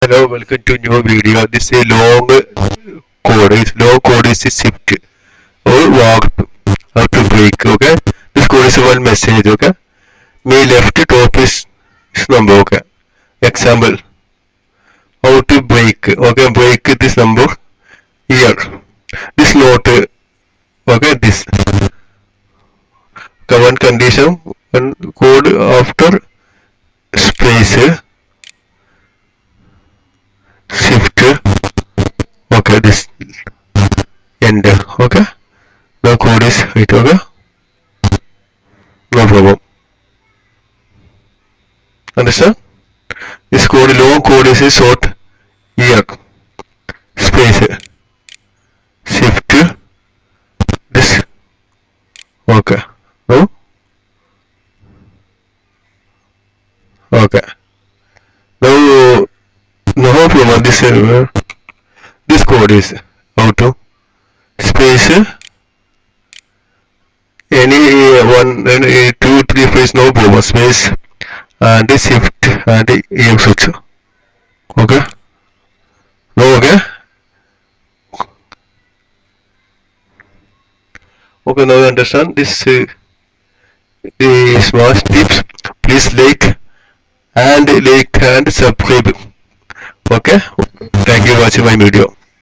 Hello, welcome to new video. This is a long code. Long code is a shift or walk how to break. Okay, this code is one message. Okay, my left top is number. Okay, example how to break. Okay, break this number here. This note. Okay, this one condition one code after space shift. Okay, this end. Okay, the code is right. Okay, no problem. Understand? This code long code is a short here space shift this. Okay. No. Okay. Now no problem. This code is how to space any one any 2 3 5 no problem space and shift and EM switch. Okay. No. Okay. Okay, now you understand this small tips. Please like and subscribe. Okay, thank you for watching my video.